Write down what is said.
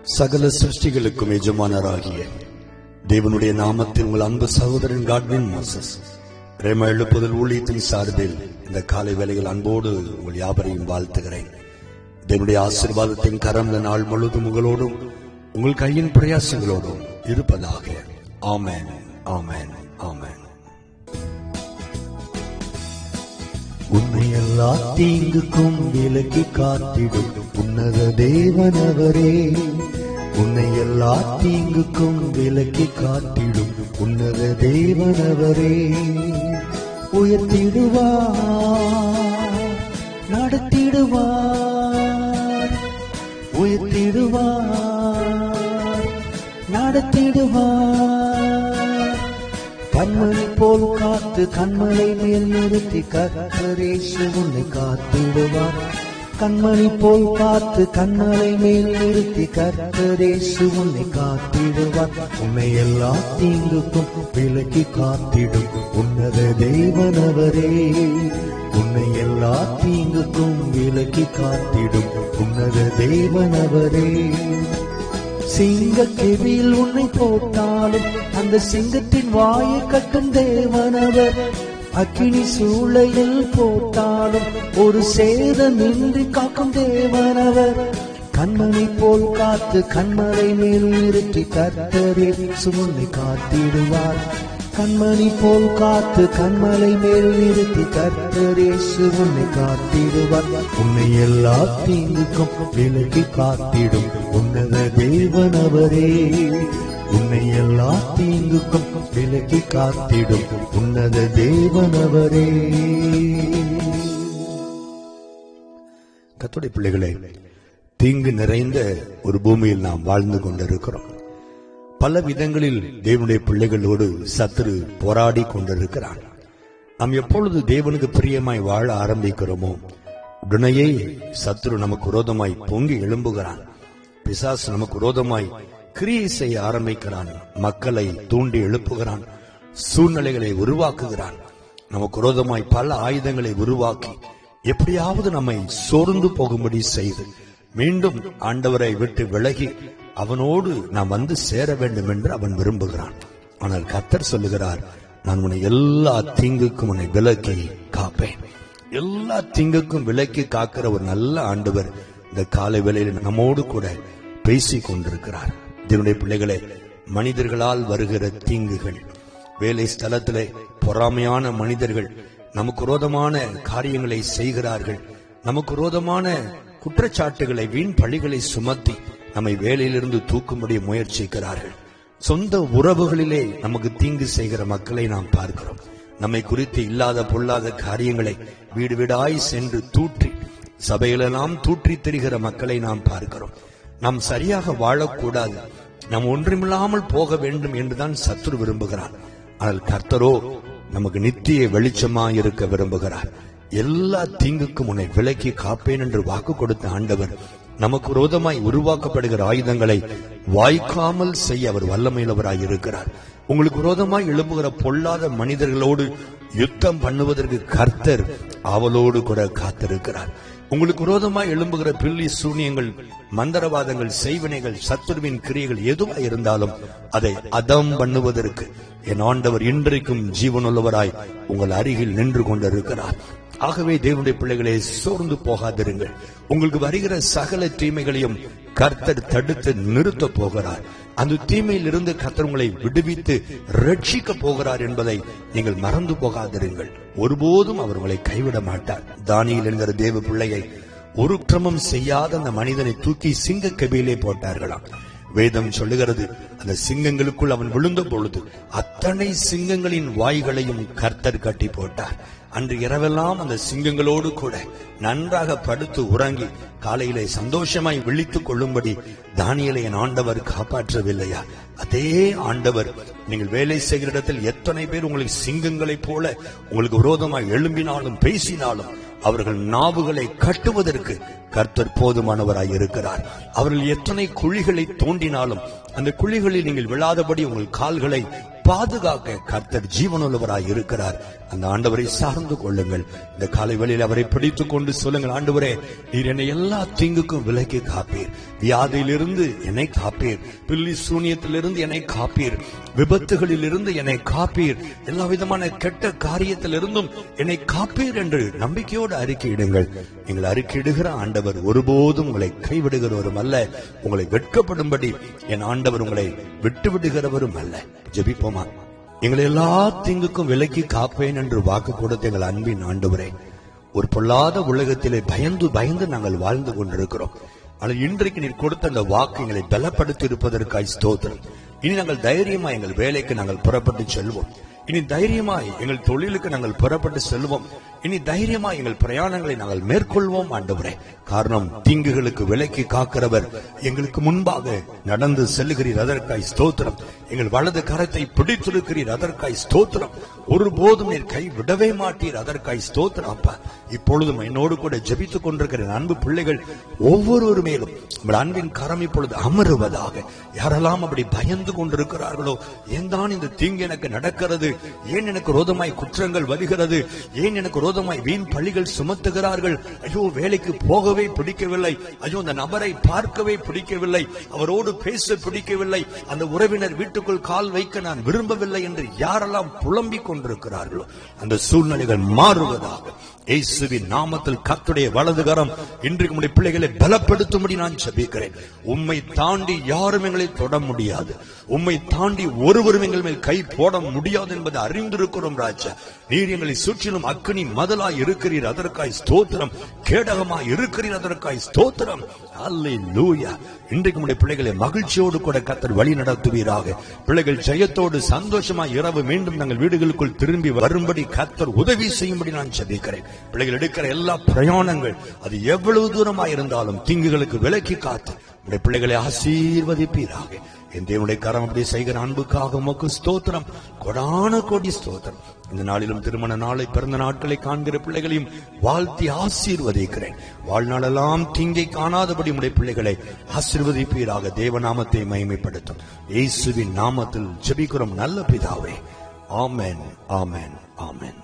சகல சிருஷ்டிகளுக்கும் எஜமானராகிய தேவனுடைய நாமத்தில் உங்கள் அன்பு சகோதரன் காட்வின் மோசஸ் ரேமா எழுப்புதல் ஊழியத்தின் சார்பில் இந்த காலை வேளையில் அன்போடு உங்கள் யாவரையும் வாழ்த்துகிறேன். தேவனுடைய ஆசீர்வாதத்தின் கரம் இந்த நாள் முழுவதும் உங்களோடும் உங்கள் கையின் பிரயாசங்களோடும் இருப்பதாக. ஆமென், ஆமென், ஆமென். உன்னை எல்லா தீங்குக்கும் விலக்கி காத்திடும் உன்னத தேவனவரே, உன்னை எல்லா தீங்குக்கும் விலக்கி காத்திடும் உன்னத தேவனவரே, உயர்த்திடுவார், நடத்திடுவார், உயர்த்திடுவார், நடத்திடுவார். கண்மணி போல் காத்து கண்மலை மேல் நிறுத்தி கர்த்தர் இயேசு உன்னை காத்திடுவார். கண்மணி போல் காத்து கண்மலை மேல் நிறுத்தி கர்த்தர் இயேசு உன்னை காத்திடுவார். உன்னை எல்லா தீங்குக்கும் விலக்கி காத்திடும் உன்னத தேவனவரே, உன்னை எல்லா தீங்குக்கும் விலக்கி காத்திடும் உன்னத தேவனவரே. சிங்கக்கெபியில் உன்னை போட்டாலும் அந்த சிங்கத்தின் வாயை கட்டும் தேவனவர், அக்கினி சூளையில் போட்டாலும் ஒரு சேதமின்றி காக்கும் தேவனவர். கண்மணி போல் காத்து கண்மலை மேல் நிறுத்தி கர்த்தர் இயேசு உன்னை காத்திடுவார். கண்மணி போல் காத்து கண்மலை மேல் நிறுத்தி கர்த்தர் இயேசு உன்னை காத்திடுவார். உன்னை எல்லா தீங்குக்கும் விலக்கி காத்திடும் உன்னத தேவனவரே, உன்னை எல்லா தீங்குக்கும் விலக்கி காத்திடும் உன்னத தேவனவரே. கர்த்தருடைய பிள்ளைகளே, தீங்கு நிறைந்த ஒரு பூமியில் நாம் வாழ்ந்து கொண்டிருக்கிறோம். பல விதங்களில் தேவனுடைய பிள்ளைகளோடு சத்துரு போராடி கொண்டிருக்கிறான். நாம் எப்பொழுது தேவனுக்கு பிரியமாய் வாழ ஆரம்பிக்கிறோமோ உடனேயே சத்துரு நமக்கு விரோதமாய் பொங்கி எழும்புகிறான். பிசாசு நமக்கு விரோதமாய் கிரியை செய்ய ஆரம்பிக்கிறான். மக்களை தூண்டி எழுப்புகிறான். சூழ்நிலைகளை உருவாக்குகிறான். நமக்கு விரோதமாய் பல ஆயுதங்களை உருவாக்கி எப்படியாவது நம்மை சோர்ந்து போகும்படி செய்து மீண்டும் ஆண்டவரை விட்டு விலகி அவனோடு நாம் வந்து சேர வேண்டும் என்று அவன் விரும்புகிறான். ஆனால் கர்த்தர் சொல்லுகிறார், நான் உன்னை எல்லா தீங்குக்கும் உன்னை விலக்கி காப்பேன். எல்லா தீங்குக்கும் விலக்கி காக்கிற ஒரு நல்ல ஆண்டவர் இந்த காலை வேளையில் நம்மோடு கூட பேசிக் கொண்டிருக்கிறார். தேவனுடைய பிள்ளைகளே, மனிதர்களால் வருகிற தீங்குகள், வேலை ஸ்தலத்திலே பொறாமையான மனிதர்கள் நமக்கு விரோதமான காரியங்களை செய்கிறார்கள். நமக்கு விரோதமான குற்றச்சாட்டுகளை, வீண் பழிகளை சுமத்தி நம்மை வேலையிலிருந்து தூக்கும்படி முயற்சிக்கிறார்கள். சொந்த உறவுகளிலே நமக்கு தீங்கு செய்கிற மக்களை நாம் பார்க்கிறோம். நம்மை குறித்து இல்லாத பொல்லாத காரியங்களை வீடு வீடாய் சென்று தூற்றி சபையிலெல்லாம் தூற்றி திரிகிற மக்களை நாம் பார்க்கிறோம். நாம் சரியாக வாழக்கூடாது, நாம் ஒன்றுமில்லாமல் போக வேண்டும் என்றுதான் சத்துரு விரும்புகிறார். ஆனால் கர்த்தரோ நமக்கு நித்திய வெளிச்சமாய் இருக்க விரும்புகிறார். எல்லா தீங்குக்கும் உன்னை விலக்கி காப்பேன் என்று வாக்கு கொடுத்த ஆண்டவர் நமக்கு விரோதமாய் உருவாக்கப்படுகிற ஆயுதங்களை வாய்க்காமல் செய்ய அவர் வல்லமையுள்ளவராய் இருக்கிறார். உங்களுக்கு விரோதமாய் எழும்புகிற பொல்லாத மனிதர்களோடு யுத்தம் பண்ணுவதற்கு கர்த்தர் ஆவலோடு கூட காத்திருக்கிறார். உங்களுக்கு விரோதமாய் எழும்புகிற பில்லி சூனியங்கள், மந்திரவாதங்கள், செய்வினைகள், சத்துருவின் கிரியைகள் எதுவாய் இருந்தாலும் அதை அதம் பண்ணுவதற்கு என் ஆண்டவர் இன்றைக்கும் ஜீவனுள்ளவராய் உங்கள் அருகில் நின்று கொண்டிருக்கிறார். ஆகவே தேவனுடைய பிள்ளைகளே, சோர்ந்து போகாதிருங்கள். உங்களுக்கு வருகிற சகல தீமைகளையும் கர்த்தர் தடுத்து நிறுத்த போகிறார். அந்த தீமையில் இருந்து கர்த்தர் உங்களை விடுவித்து ரட்சிக்க போகிறார் என்பதை நீங்கள் மறந்து போகாதிருங்கள். ஒருபோதும் அவர் உங்களை கைவிட மாட்டார். தானியேல் என்கிற தேவ பிள்ளையை ஒரு கிரமம் செய்யாத அந்த மனிதனை தூக்கி சிங்க கபியிலே போட்டார்களாம். வேதம் சொல்லுகிறது, அந்த சிங்கங்களுக்குள் அவன் விழுந்த பொழுது அத்தனை சிங்கங்களின் வாய்களையும் கர்த்தர் கட்டி போட்டார். அன்று இரவெல்லாம் அந்த சிங்கங்களோடு கூட நன்றாக படுத்து உறங்கி காலையிலே சந்தோஷமாய் விழித்துக் கொள்ளும்படி தானியேலை என் ஆண்டவர் காப்பாற்றவில்லையா? அதே ஆண்டவர் நீங்கள் வேலை செய்கிற இடத்தில் எத்தனை பேர் உங்களுக்கு சிங்கங்களைப் போல உங்களுக்கு விரோதமாய் எழும்பினாலும் பேசினாலும் அவர்கள் நாவுகளை கட்டுவதற்கு கர்த்தர் போதுமானவராய் இருக்கிறார். அவர்கள் எத்தனை குழிகளை தோண்டினாலும் அந்த குழிகளில் நீங்கள் விழாதபடி உங்கள் கால்களை பாதுகாக்க கர்த்தர் ஜீவனுள்ளவராய் இருக்கிறார். அந்த ஆண்டவரை சார்ந்து கொள்ளுங்கள். இந்த காலை வேளையில் அவரை பிடித்துக் கொண்டு சொல்லுங்கள், ஆண்டவரே, நீர் என்னை எல்லா தீங்குக்கும் விலக்கி காப்பீர். வியாதியிலிருந்து என்னை காப்பீர், பில்லி சூனியத்திலிருந்து என்னை காப்பீர், விபத்துகளிலிருந்து என்னை காப்பீர், எல்லா விதமான கெட்ட காரியத்திலிருந்தும் என்னை காப்பீர் என்று நம்பிக்கையோடு அறிக்கையிடுங்கள். நீங்கள் அறிக்கையிடுகிற ஆண்டவர் ஒருபோதும் உங்களை கைவிடுகிறவரும் அல்ல, உங்களை வெட்கப்படும்படி என் ஆண்டவர் உங்களை விட்டுவிடுகிறவரும் அல்ல. ஜெபிப்போமா? எங்களை எல்லா தீங்குக்கும் விலக்கி காப்பேன் என்று வாக்கு கொடுத்த எங்கள் அன்பின் ஆண்டவரே, ஒரு பொல்லாத உலகத்திலே பயந்து பயந்து நாங்கள் வாழ்ந்து கொண்டிருக்கிறோம். ஆனால் இன்றைக்கு நீர் கொடுத்த அந்த வாக்கு எங்களை பலப்படுத்தி இருப்பதற்காய் ஸ்தோத்திரம். இனி நாங்கள் தைரியமா எங்கள் வேலைக்கு நாங்கள் புறப்பட்டு செல்வோம். இனி தைரியமாய் எங்கள் தொழிலுக்கு நாங்கள் புறப்பட்டு செல்வோம். இனி தைரியமாய் எங்கள் பிரயாணங்களை நாங்கள் மேற்கொள்வோம் ஆண்டவரே. காரணம், தீங்குகளுக்கு விலக்கி காக்கிறவர் எங்களுக்கு முன்பாக நடந்து செல்லுகிறீர், அதற்காய் ஸ்தோத்திரம். எங்கள் வலது கரத்தை பிடித்திருக்கிறீர், அதற்காய் ஸ்தோத்திரம். ஒருபோதும் நீர் கை விடவே மாட்டீர், அதற்காய் ஸ்தோத்திரம். அப்பா, இப்பொழுதும் என்னோடு கூட ஜெபித்துக் கொண்டிருக்கிற அன்பு பிள்ளைகள் ஒவ்வொருவர் மேலும் உங்கள் அன்பின் கரம் இப்பொழுது அமருவதாக. யாரெல்லாம் அப்படி பயந்து கொண்டிருக்கிறார்களோ, ஏன் தான் இந்த தீங்கு எனக்கு நடக்கிறது, ஏன் எனக்கு ரோதமாய் குற்றங்கள் வருகிறது, ஏன் எனக்கு ரோதமாய் வீண் பழிகள் சுமத்துகிறார்கள், ஐயோ வேலைக்கு போகவே பிடிக்கவில்லை, ஐயோ அந்த நபரை பார்க்கவே பிடிக்கவில்லை, அவரோடு பேச பிடிக்கவில்லை, அந்த உறவினர் வீட்டுக்குள் கால் வைக்க நான் விரும்பவில்லை என்று யாரெல்லாம் புலம்பிக் கொண்டிருக்கிறார்களோ, அந்த சூழ்நிலைகள் மாறுவதாக. இயேசுவின் நாமத்தில் கர்த்தருடைய வலதுகரம் இன்றைக்கு உம்முடைய பிள்ளைகளை பலப்படுத்தும்படி நான் ஜெபிக்கிறேன். உம்மை தாண்டி யாரும் எங்களை தொட முடியாது, உம்மை தாண்டி ஒருவரும் எங்கள் மேல் கை போட முடியாது என்பதை அறிந்திருக்கிறோம் ராஜா. நீர் எங்களை சுற்றிலும் அக்கினி மதலாய் இருக்கிறீர், அதற்காய் ஸ்தோத்திரம். கேடகமாய் இருக்கிறீர், அதற்காய் ஸ்தோத்திரம். அல்லேலூயா. இன்றைக்கு உம்முடைய பிள்ளைகளை மகிழ்ச்சியோடு கூட கர்த்தர் வழி நடத்துவீராக. பிள்ளைகள் ஜெயத்தோடு சந்தோஷமாய் இரவு மீண்டும் நாங்கள் வீடுகளுக்குள் திரும்பி வரும்படி கர்த்தர் உதவி செய்யும்படி நான் ஜெபிக்கிறேன். பிள்ளைகள் எடுக்கிற எல்லா பிரயாணங்கள் அது எவ்வளவு தூரமாய் இருந்தாலும் தீங்குகளுக்கு விலக்கி காத்து உடைய பிள்ளைகளை ஆசீர்வதிப்பீராக. என் தேவனுடைய கரம் அப்படி செய்கிற அன்புக்காக உமக்கு ஸ்தோத்திரம், கொடான கோடி ஸ்தோத்திரம். இந்த நாளிலும் திருமண நாளை, பிறந்த நாட்களை காண்கிற பிள்ளைகளையும் வாழ்த்தி ஆசீர்வதிக்கிறேன். வாழ்நாளெல்லாம் தீங்கை காணாதபடி உடைய பிள்ளைகளை ஆசீர்வதிப்பீராக. தேவநாமத்தை மகிமைப்படுத்தும் இயேசுவின் நாமத்தில் ஜெபிக்கிறோம் நல்ல பிதாவே. ஆமென், ஆமென், ஆமென்.